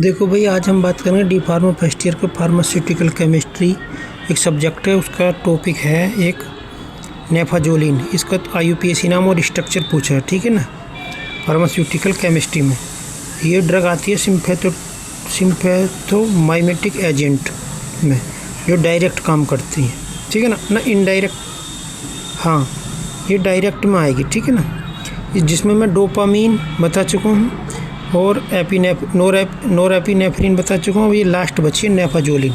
देखो भाई, आज हम बात करेंगे डी फार्मा फर्स्ट ईयर का फार्मास्यूटिकल केमिस्ट्री एक सब्जेक्ट है। उसका टॉपिक है एक नेफाजोलिन। इसका IUPAC नाम और स्ट्रक्चर पूछा है, ठीक है ना। फार्मास्यूटिकल केमिस्ट्री में ये ड्रग आती है सिम्पैथोमाइमेटिक एजेंट में, जो डायरेक्ट काम करती है, ठीक है ना इनडायरेक्ट। हाँ, ये डायरेक्ट में आएगी, ठीक है ना। जिसमें मैं डोपामीन बता चुका हूँ और नोरेपिनेफ्रिन बता चुका हूँ। अब ये लास्ट बची है नेफाजोलिन।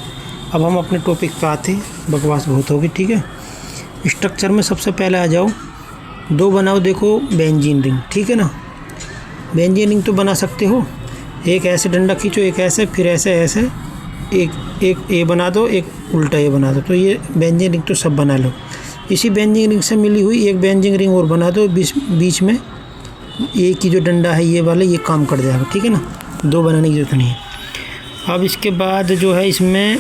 अब हम अपने टॉपिक पे आते हैं, बकवास बहुत होगी, ठीक है। स्ट्रक्चर में सबसे पहले आ जाओ, दो बनाओ। देखो बेंजीन रिंग, ठीक है ना। बेंजीन रिंग तो बना सकते हो, एक ऐसे डंडा खींचो, एक ऐसे, फिर ऐसे ऐसे, एक ए बना दो, एक उल्टा ए बना दो। तो ये बेंजीन रिंग तो सब बना लो। इसी बेंजीन रिंग से मिली हुई एक बेंजीन रिंग और बना दो, बीच में एक ही जो डंडा है ये वाला, ये काम कर जाएगा, ठीक है ना। दो बनाने की जरूरत नहीं है। अब इसके बाद जो है इसमें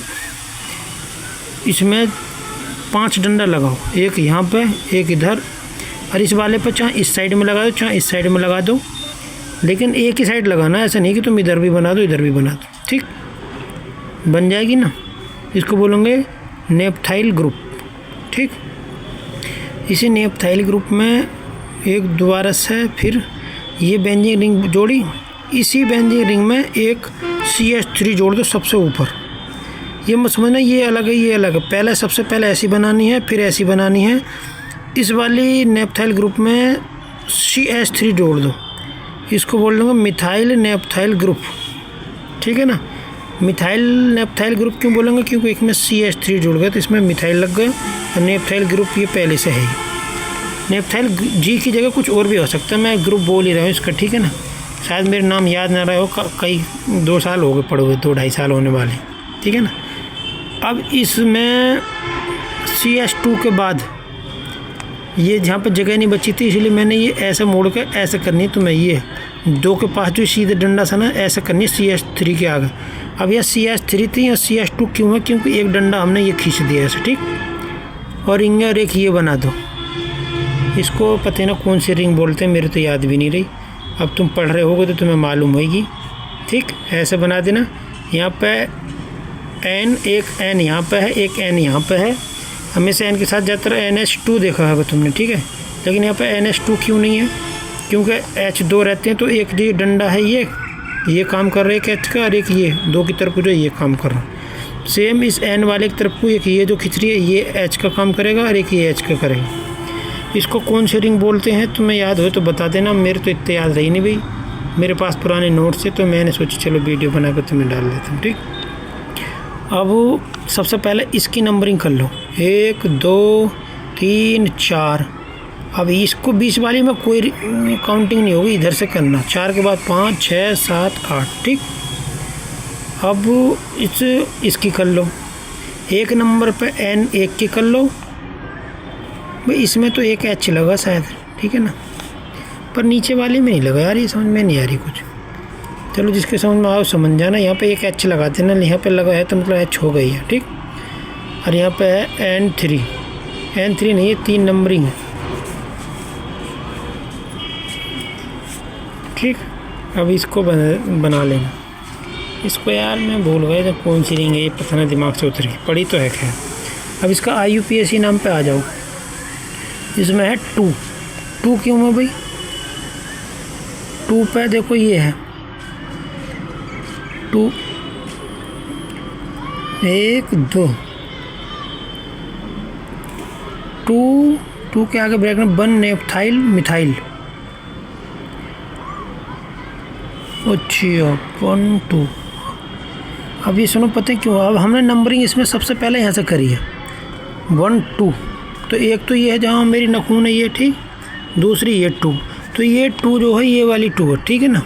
5 डंडा लगाओ, एक यहाँ पे, एक इधर, और इस वाले पर चाहे इस साइड में लगा दो, चाहे इस साइड में लगा दो, लेकिन एक ही साइड लगाना है। ऐसा नहीं कि तुम इधर भी बना दो, इधर भी बना दो, ठीक बन जाएगी ना। इसको बोलेंगे नेपथाइल ग्रुप, ठीक। इसी नेपथाइल ग्रुप में एक दोबारा से फिर ये बेंजीन रिंग जोड़ी, इसी बेंजीन रिंग में एक CH3 जोड़ दो सबसे ऊपर। ये मत समझना ये अलग है, ये अलग है। पहले सबसे पहले ऐसी बनानी है, फिर ऐसी बनानी है। इस वाली नेपथाइल ग्रुप में CH3 जोड़ दो, इसको बोल दूँगा मिथाइल नेपथाइल ग्रुप, ठीक है ना। मिथाइल नेपथाइल ग्रुप क्यों बोलेंगे, क्योंकि एक में CH3 जुड़ गए तो इसमें मिथाइल लग गए। और नेपथाइल ग्रुप ये पहले से है ही। नेपथाइल G की जगह कुछ और भी हो सकता है, मैं ग्रुप बोल ही रहा हूँ इसका, ठीक है ना। शायद मेरे नाम याद ना रहे हो, कई 2 साल हो गए पड़े हुए, 2-2.5 साल होने वाले, ठीक है ना। अब इसमें CH2 के बाद ये जहाँ पर जगह नहीं बची थी, इसलिए मैंने ये ऐसे मोड़ के ऐसे करनी है। तो मैं ये 2 के पास जो सीधे डंडा सा ना, ऐसे करनी है CH3 के आगे। अब यह CH3 थी, या CH2 क्यों है, क्योंकि एक डंडा हमने ये खींच दिया ऐसे, ठीक। और रिंग और एक ये बना दो। इसको पता है ना कौन सी रिंग बोलते हैं, मेरे तो याद भी नहीं रही। अब तुम पढ़ रहे होगे तो तुम्हें मालूम होगी, ठीक। ऐसे बना देना। यहाँ पे N, एक N यहाँ पे है, एक N यहाँ पे है। हमेशा N के साथ ज़्यादातर NH2 देखा होगा तुमने, ठीक है। लेकिन यहाँ पे NH2 क्यों नहीं है, क्योंकि H2 रहते हैं। तो एक जो डंडा है ये काम कर रहा है एक H का, और एक ये 2 की तरफ जो ये काम कर रहा है। सेम इस N वाले की तरफ को एक ये जो खिंच रही है, ये H का काम करेगा और एक ये H का करेगा। इसको कौन सी रिंग बोलते हैं, तुम्हें याद हो तो बता देना। मेरे तो इतने याद रही नहीं भाई, मेरे पास पुराने नोट्स है, तो मैंने सोचा चलो वीडियो बना कर तुम्हें डाल देता हूँ, ठीक। अब सबसे पहले इसकी नंबरिंग कर लो, 1 2 3 4। अब इसको 20 वाली में कोई काउंटिंग नहीं होगी, इधर से करना। 4 के बाद 5 6 7 8, ठीक। अब इसकी कर लो, 1 नंबर पे N 1 की कर लो भाई। इसमें तो एक H लगा शायद, ठीक है ना, पर नीचे वाली में नहीं लगा यार, ये समझ में नहीं आ रही कुछ। चलो जिसके समझ में आओ समझ जाना। यहाँ पे एक H लगा देना, यहाँ पे लगा है तो मतलब H हो गई है, ठीक। और यहाँ पे है N3 नहीं है, 3 नंबरिंग है, ठीक। अब इसको बना लेना। इसको यार मैं भूल गया था कौन सी रिंग है, ये पता नहीं दिमाग से उतर गई, पढ़ी तो है खैर। अब इसका IUPAC नाम पे आ जाओ। इसमें है 2 क्यों है भाई, 2 पे देखो ये है 2 1 2 2 के आगे ब्रैकेट में 1 नेपथाइल मिथाइल। अच्छा 1 2। अब ये सुनो, पता है क्यों, अब हमने नंबरिंग इसमें सबसे पहले यहाँ से करी है 1 2। तो एक तो ये है जहाँ मेरी नखून है ये, ठीक। दूसरी ये 2, तो ये 2 जो है ये वाली 2 है, ठीक है ना।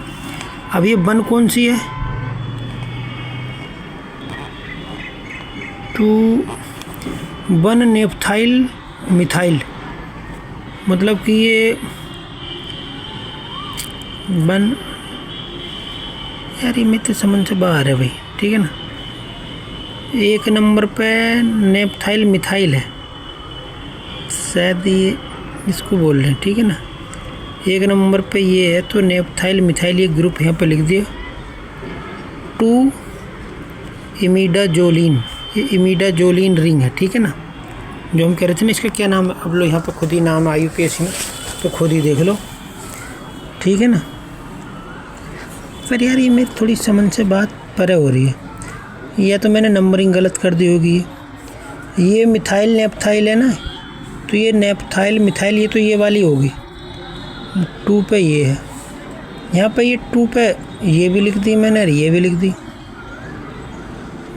अब ये 1 कौन सी है, 2 1 नेपथाइल मिथाइल, मतलब कि ये 1 यार, ये मेरे तो समझ से बाहर है भाई, ठीक है ना। 1 नंबर पे नेपथाइल मिथाइल है, शायद ये इसको बोल रहे हैं, ठीक है ना। 1 नंबर पे ये है, तो नेपथाइल मिथाइल ये ग्रुप यहाँ पे लिख दिया। 2 इमिडाजोलिन, ये इमिडाजोलिन रिंग है, ठीक है ना, जो हम कह रहे थे ना। इसका क्या नाम है, अब लो यहाँ पर खुद ही नाम है IUPAC में, तो खुद ही देख लो, ठीक है ना। पर यार ये मेरी थोड़ी समझ से बात परे हो रही है, या तो मैंने नंबरिंग गलत कर दी होगी। ये मिथाइल नेप्थाइल है ना, तो ये नेप्थाइल मिथाइल ये तो ये वाली होगी, 2 पे ये है, यहाँ पे ये 2 पे ये भी लिख दी मैंने और ये भी लिख दी,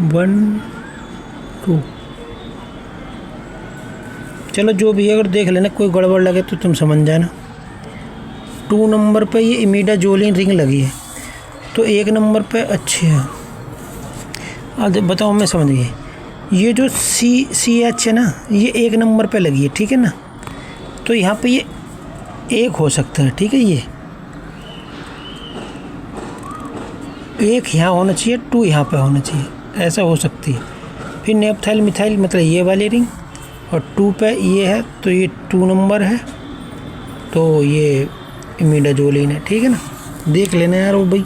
1 2। चलो जो भी है, अगर देख लेना कोई गड़बड़ लगे तो तुम समझ जाना। 2 नंबर पे ये इमिडाजोलिन रिंग लगी है, तो 1 नंबर पे अच्छी है। अब बताओ, मैं समझ गई। ये जो CH है ना, ये 1 नंबर पे लगी है, ठीक है ना, तो यहाँ पे ये 1 हो सकता है, ठीक है। ये 1 यहाँ होना चाहिए, 2 यहाँ पे होना चाहिए, ऐसा हो सकती है। फिर नेप्थाइल मिथाइल मतलब ये वाली रिंग, और 2 पे ये है, तो ये 2 नंबर है, तो ये इमिडाजोलिन है, ठीक है ना। देख लेना यार, वो भाई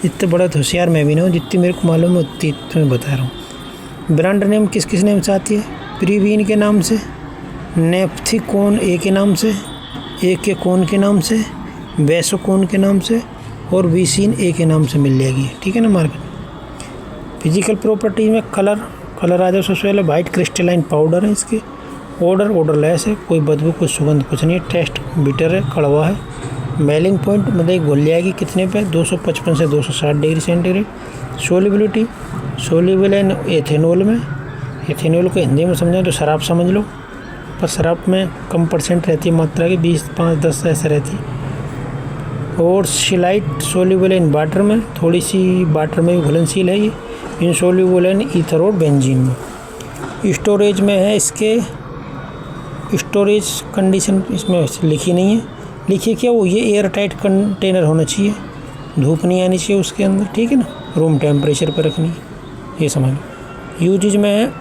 इतना बड़ा तो होशियार मैं भी ना हूँ, जितनी मेरे को मालूम है उतनी तुम्हें बता रहा हूँ। ब्रांड नेम किस किस नेम से आती है, प्रीवीन के नाम से, नेफ्थिकोन ए के नाम से, ए के कोन के नाम से, वैसोकोन के नाम से, और वीसीन ए के नाम से मिल जाएगी, ठीक है ना मार्केट। फिजिकल प्रॉपर्टी में कलर आ जाए सबसे पहले, वाइट क्रिस्टलाइन पाउडर है इसके, ऑर्डरलेस है, कोई बदबू कोई सुगंध कुछ नहीं है, टेस्ट बिटर है, कड़वा है। मेलिंग पॉइंट मतलब घुल जाएगी कितने पे, 255 से 260 डिग्री सेंटीग्रेड। सोलिबिलिटी सोल्यूबल है एथेनॉल में, एथेनॉल को हिंदी में समझें तो शराब समझ लो, पर शराब में कम परसेंट रहती है मात्रा की, 20 5 10 ऐसे रहती है। और स्लाइट सोल्यूबल इन वाटर में, थोड़ी सी वाटर में भी घुलनशील है ये। इनसोल्यूबल इन ईथर और बेंजीन में। स्टोरेज में है, इसके स्टोरेज कंडीशन इसमें लिखी नहीं है, लिखिए क्या वो, ये एयर टाइट कंटेनर होना चाहिए, धूप नहीं आनी चाहिए उसके अंदर, ठीक है ना, रूम टेम्परेचर पर रखनी है, ये समझ लो। यूजेज में है,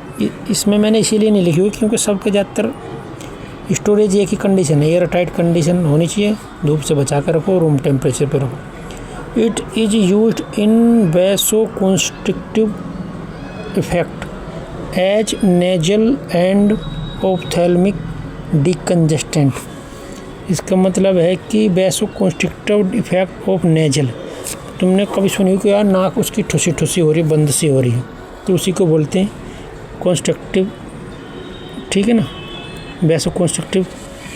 इसमें मैंने इसीलिए नहीं लिखी हुई क्योंकि सबके ज़्यादातर स्टोरेज एक ही कंडीशन है, एयर टाइट कंडीशन होनी चाहिए, धूप से बचा कर रखो, रूम टेम्परेचर पर रखो। It is used in vasoconstrictive effect as nasal and ophthalmic decongestant. इसका मतलब है कि वैसोकंस्ट्रिक्टिव इफेक्ट ऑफ नेजल, तुमने कभी सुनी कि यार नाक उसकी ठुसी ठुसी हो रही, बंद सी हो रही है, तो उसी को बोलते हैं कंस्ट्रक्टिव, ठीक है ना, वैसोकंस्ट्रिक्टिव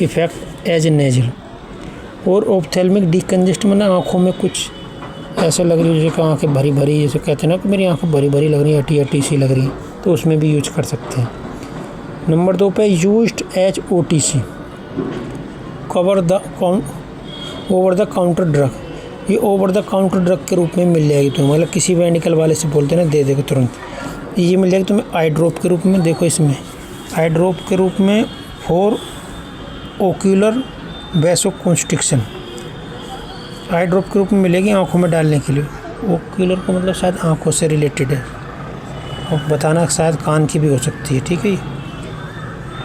इफेक्ट एज ए नेजल। और ऑप्थेल्मिक डिकंजेस्ट मतलब आँखों में कुछ ऐसा लग रही है जैसे कि आँखें भरी भरी, जैसे कहते हैं ना कि मेरी आँखें भरी भरी लग रही है, अटी अटी सी लग रही है, तो उसमें भी यूज कर सकते हैं। नंबर 2 पे used as OTC over the counter drug, ये ओवर द काउंटर ड्रग के रूप में मिल जाएगी तुम्हें, मतलब किसी भी मेडिकल वाले से बोलते ना दे देगा तुरंत, ये मिल जाएगी तुम्हें आई ड्रॉप के रूप में। देखो इसमें आई ड्रॉप के रूप में फॉर ओक्यूलर वैसोकंस्ट्रिक्शन, आई ड्रॉप के रूप में मिलेगी आँखों में डालने के लिए। ओक्यूलर को मतलब शायद आँखों से रिलेटेड है, और बताना शायद कान की भी हो सकती है, ठीक है।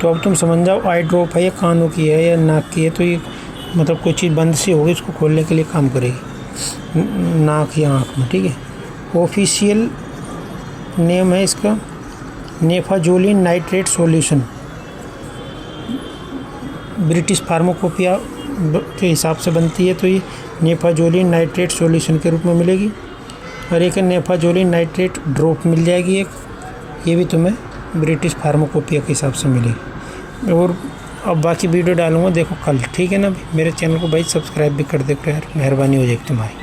तो अब तुम समझ जाओ आई ड्रॉप है या कानों की है या नाक की है, तो ये मतलब कोई चीज़ बंद सी होगी, इसको खोलने के लिए काम करेगी, नाक या आँख में, ठीक है। ऑफिशियल नेम है इसका नेफाजोलिन नाइट्रेट सॉल्यूशन, ब्रिटिश फार्माकोपिया के हिसाब से बनती है, तो ये नेफाजोलिन नाइट्रेट सॉल्यूशन के रूप में मिलेगी। और एक नेफाजोलिन नाइट्रेट ड्रॉप मिल जाएगी एक, ये भी तुम्हें ब्रिटिश फार्माकोपिया के हिसाब से मिलेगी। और अब बाकी वीडियो डालूँगा देखो कल, ठीक है ना। मेरे चैनल को भाई सब्सक्राइब भी कर दे यार, मेहरबानी हो जाएगी तुम्हारी।